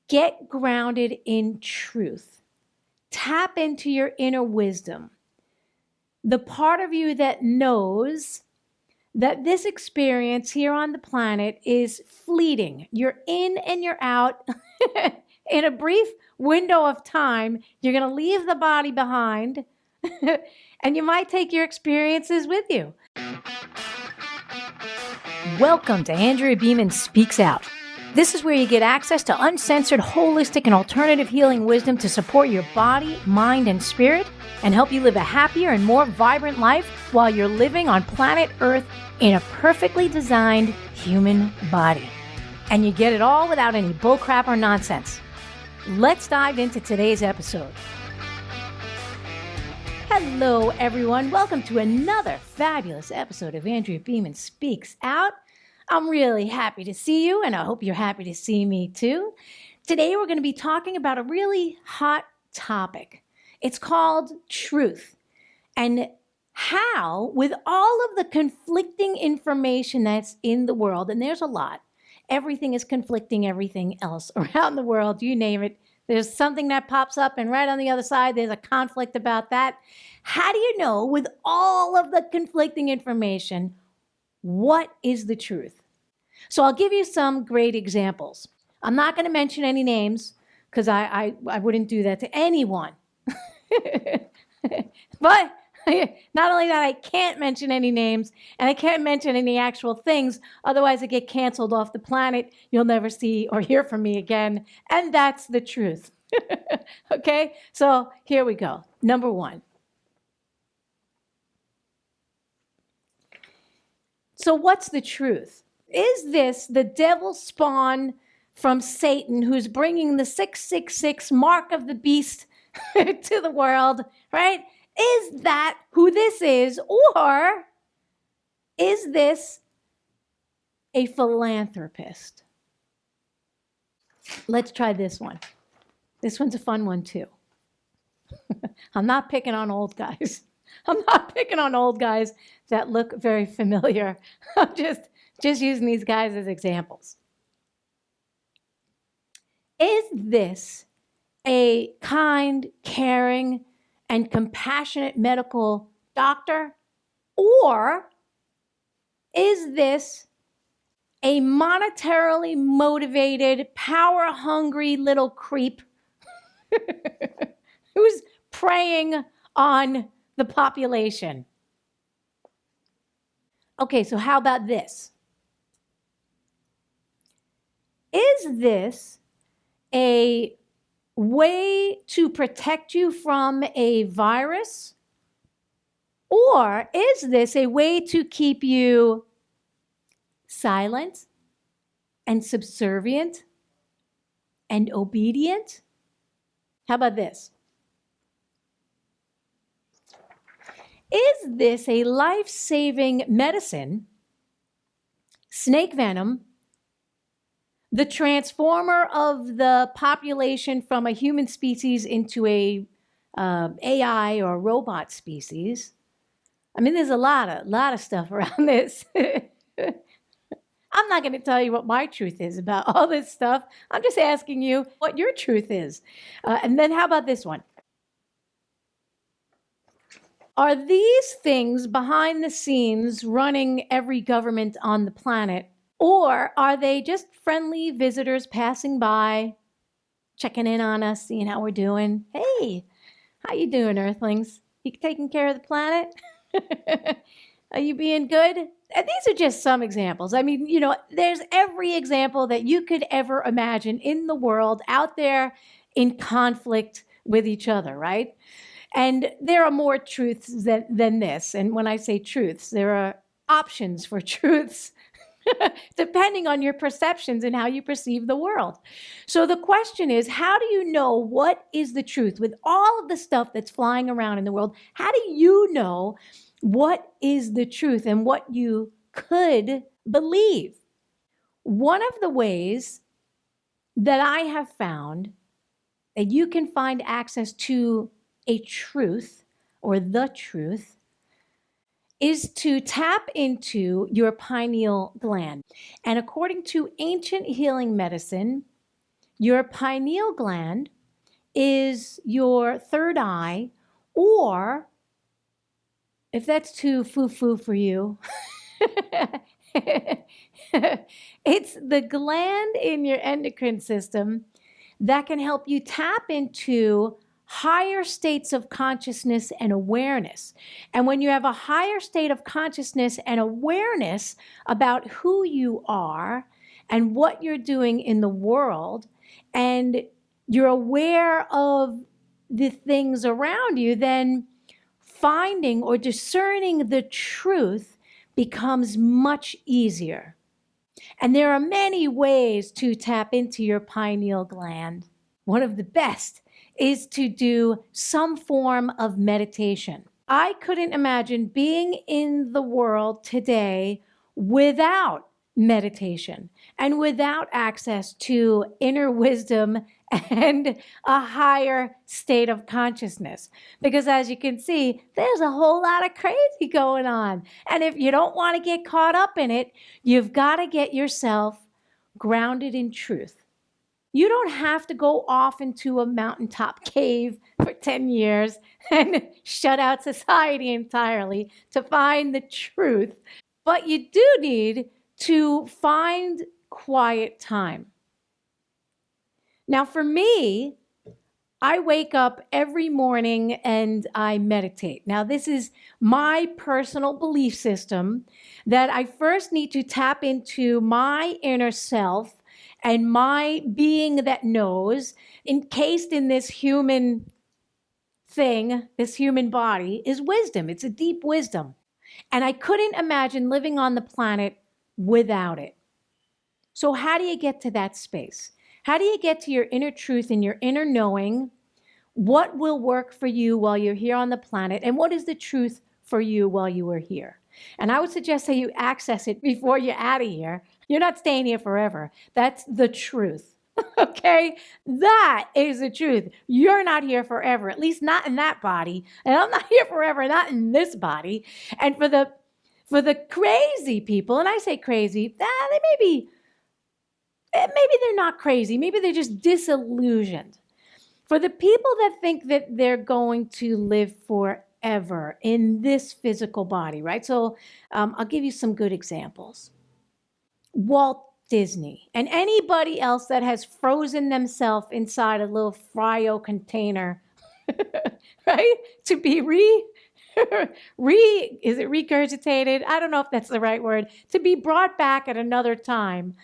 Get grounded in truth. Tap into your inner wisdom. The part of you that knows that this experience here on the planet is fleeting. You're in and you're out. In a brief window of time, you're going to leave the body behind, and you might take your experiences with you. Welcome to Andrea Beeman Speaks Out. This is where you get access to uncensored, holistic, and alternative healing wisdom to support your body, mind, and spirit, and help you live a happier and more vibrant life while you're living on planet Earth in a perfectly designed human body. And you get it all without any bullcrap or nonsense. Let's dive into today's episode. Hello, everyone. Welcome to another fabulous episode of Andrea Beeman Speaks Out. I'm really happy to see you, and I hope you're happy to see me too. Today, we're going to be talking about a really hot topic. It's called truth, and how, with all of the conflicting information that's in the world, and there's a lot, everything is conflicting everything else around the world, you name it. There's something that pops up, and right on the other side, there's a conflict about that. How do you know, with all of the conflicting information, what is the truth? So I'll give you some great examples. I'm not going to mention any names because I wouldn't do that to anyone. But not only that, I can't mention any names and I can't mention any actual things. Otherwise, I get canceled off the planet. You'll never see or hear from me again. And that's the truth. Okay, so here we go. Number one. So what's the truth? Is this the devil spawn from Satan who's bringing the 666 mark of the beast to the world, right? Is that who this is? Or is this a philanthropist? Let's try this one. This one's a fun one too. I'm not picking on old guys. I'm not picking on old guys that look very familiar. I'm just using these guys as examples. Is this a kind, caring, and compassionate medical doctor? Or is this a monetarily motivated, power-hungry little creep who's preying on the population? Okay, so how about this? Is this a way to protect you from a virus? Or is this a way to keep you silent and subservient and obedient? How about this? Is this a life-saving medicine, snake venom, the transformer of the population from a human species into a AI or robot species? I mean, there's a lot of stuff around this. I'm not going to tell you what my truth is about all this stuff. I'm just asking you what your truth is. And then how about this one? Are these things behind the scenes running every government on the planet? Or are they just friendly visitors passing by, checking in on us, seeing how we're doing? Hey, how you doing, Earthlings? You taking care of the planet? Are you being good? And these are just some examples. I mean, you know, there's every example that you could ever imagine in the world out there in conflict with each other, right? And there are more truths than this. And when I say truths, there are options for truths depending on your perceptions and how you perceive the world. So the question is, how do you know what is the truth? With all of the stuff that's flying around in the world, how do you know what is the truth and what you could believe? One of the ways that I have found that you can find access to a truth or the truth is to tap into your pineal gland. And according to ancient healing medicine, Your pineal gland is your third eye, or if that's too foo-foo for you, it's the gland in your endocrine system that can help you tap into higher states of consciousness and awareness. And when you have a higher state of consciousness and awareness about who you are and what you're doing in the world, and you're aware of the things around you, then finding or discerning the truth becomes much easier. And there are many ways to tap into your pineal gland. One of the best is to do some form of meditation. I couldn't imagine being in the world today without meditation and without access to inner wisdom and a higher state of consciousness. Because as you can see, there's a whole lot of crazy going on. And if you don't want to get caught up in it, you've got to get yourself grounded in truth. You don't have to go off into a mountaintop cave for 10 years and shut out society entirely to find the truth. But you do need to find quiet time. Now, for me, I wake up every morning and I meditate. Now, this is my personal belief system that I first need to tap into my inner self and my being that knows, encased in this human thing, this human body, is wisdom. It's a deep wisdom. And I couldn't imagine living on the planet without it. So how do you get to that space? How do you get to your inner truth and your inner knowing? What will work for you while you're here on the planet? And what is the truth for you while you are here? And I would suggest that you access it before you're out of here. You're not staying here forever. That's the truth. Okay? That is the truth. You're not here forever, at least not in that body. And I'm not here forever, not in this body. And for the crazy people, and I say crazy, maybe they're not crazy. Maybe they're just disillusioned. For the people that think that they're going to live forever in this physical body, right? So I'll give you some good examples. Walt Disney and anybody else that has frozen themselves inside a little cryo container, right? To be is it regurgitated? I don't know if that's the right word. To be brought back at another time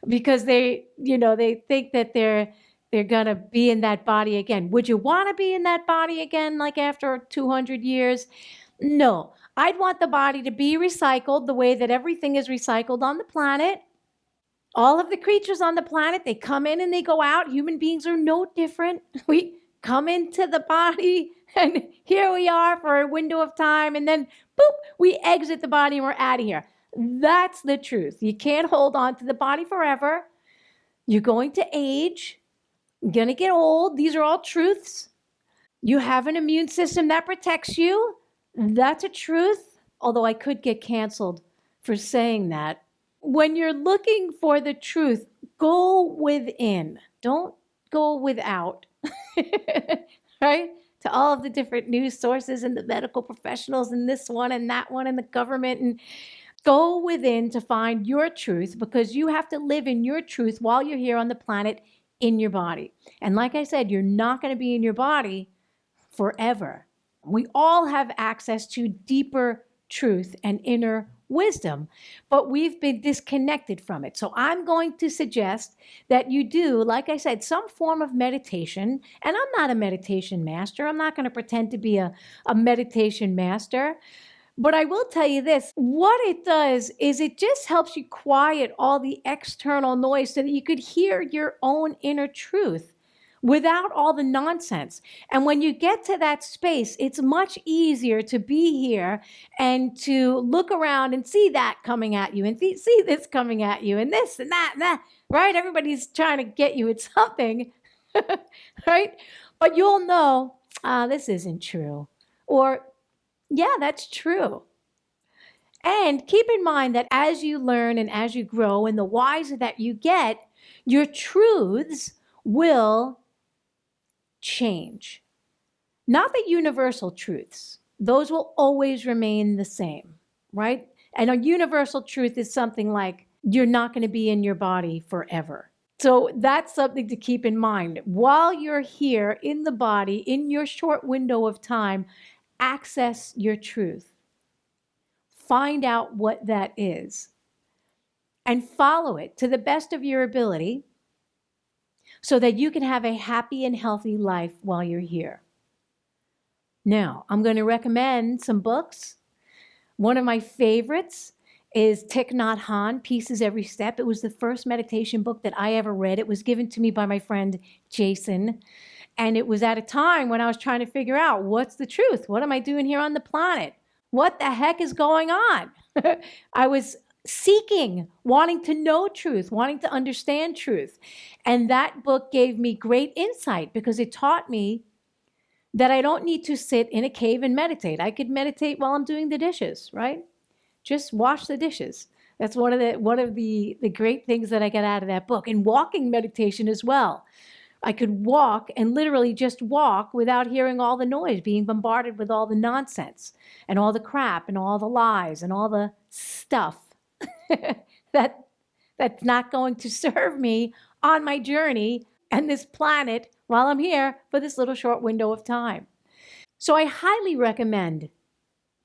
because they think that they're going to be in that body again. Would you want to be in that body again, like after 200 years? No. I'd want the body to be recycled the way that everything is recycled on the planet. All of the creatures on the planet, they come in and they go out. Human beings are no different. We come into the body and here we are for a window of time, and then boop, we exit the body and we're out of here. That's the truth. You can't hold on to the body forever. You're going to age. You're going to get old. These are all truths. You have an immune system that protects you. That's a truth, although I could get canceled for saying that. When you're looking for the truth, go within. Don't go without, right? To all of the different news sources and the medical professionals and this one and that one and the government. And go within to find your truth, because you have to live in your truth while you're here on the planet in your body. And like I said, you're not going to be in your body forever. We all have access to deeper truth and inner wisdom, but we've been disconnected from it. So I'm going to suggest that you do, like I said, some form of meditation. And I'm not a meditation master. I'm not going to pretend to be a meditation master. But I will tell you this, what it does is it just helps you quiet all the external noise so that you could hear your own inner truth without all the nonsense. And when you get to that space, it's much easier to be here and to look around and see that coming at you and see this coming at you and this and that, right? Everybody's trying to get you at something, right? But you'll know, this isn't true. Or, yeah, that's true. And keep in mind that as you learn and as you grow and the wiser that you get, your truths will change. Not the universal truths. Those will always remain the same, right? And a universal truth is something like you're not going to be in your body forever. So that's something to keep in mind. While you're here in the body, in your short window of time, access your truth. Find out what that is and follow it to the best of your ability so that you can have a happy and healthy life while you're here. Now, I'm going to recommend some books. One of my favorites is Thich Nhat Hanh, Peace is Every Step. It was the first meditation book that I ever read. It was given to me by my friend Jason. And it was at a time when I was trying to figure out, what's the truth? What am I doing here on the planet? What the heck is going on? I was seeking, wanting to know truth, wanting to understand truth. And that book gave me great insight because it taught me that I don't need to sit in a cave and meditate. I could meditate while I'm doing the dishes, right? Just wash the dishes. That's one of the great things that I got out of that book. And walking meditation as well. I could walk and literally just walk without hearing all the noise, being bombarded with all the nonsense and all the crap and all the lies and all the stuff that's not going to serve me on my journey and this planet while I'm here for this little short window of time. So I highly recommend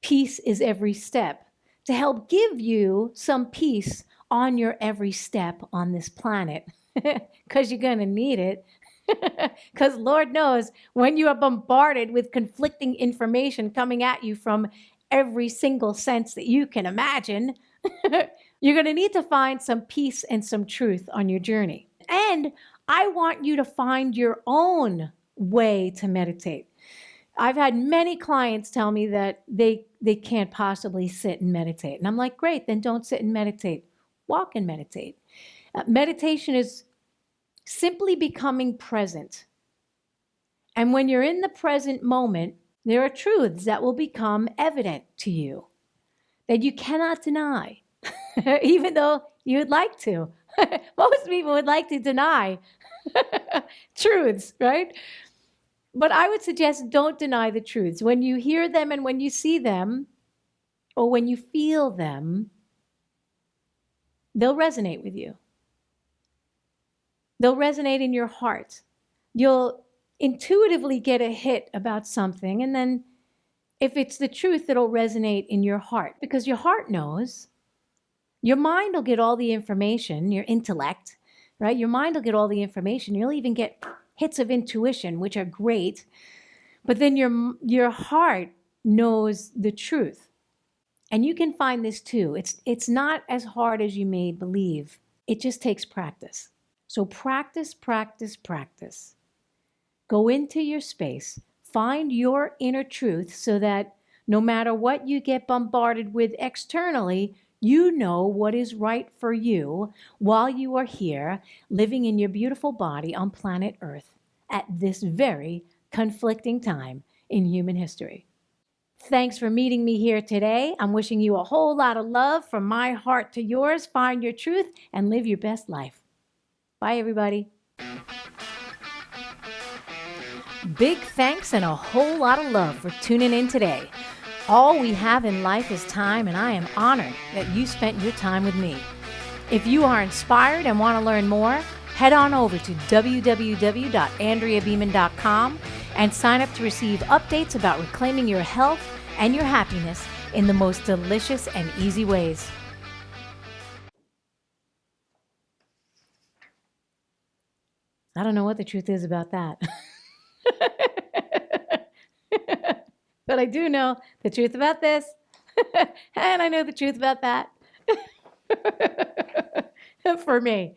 Peace is Every Step to help give you some peace on your every step on this planet, because you're going to need it. Because Lord knows, when you are bombarded with conflicting information coming at you from every single sense that you can imagine, you're going to need to find some peace and some truth on your journey. And I want you to find your own way to meditate. I've had many clients tell me that they can't possibly sit and meditate. And I'm like, great, then don't sit and meditate. Walk and meditate. Meditation is simply becoming present. And when you're in the present moment, there are truths that will become evident to you that you cannot deny, even though you'd like to. Most people would like to deny truths, right? But I would suggest don't deny the truths. When you hear them and when you see them, or when you feel them, they'll resonate with you. They'll resonate in your heart. You'll intuitively get a hit about something, and then if it's the truth, it'll resonate in your heart because your heart knows. Your mind will get all the information, your intellect, right? Your mind will get all the information. You'll even get hits of intuition, which are great. But then your heart knows the truth. And you can find this too. It's not as hard as you may believe. It just takes practice. So practice, practice, practice. Go into your space. Find your inner truth so that no matter what you get bombarded with externally, you know what is right for you while you are here living in your beautiful body on planet Earth at this very conflicting time in human history. Thanks for meeting me here today. I'm wishing you a whole lot of love from my heart to yours. Find your truth and live your best life. Bye, everybody. Big thanks and a whole lot of love for tuning in today. All we have in life is time, and I am honored that you spent your time with me. If you are inspired and want to learn more, head on over to www.andreabeeman.com and sign up to receive updates about reclaiming your health and your happiness in the most delicious and easy ways. I don't know what the truth is about that. But I do know the truth about this, and I know the truth about that for me.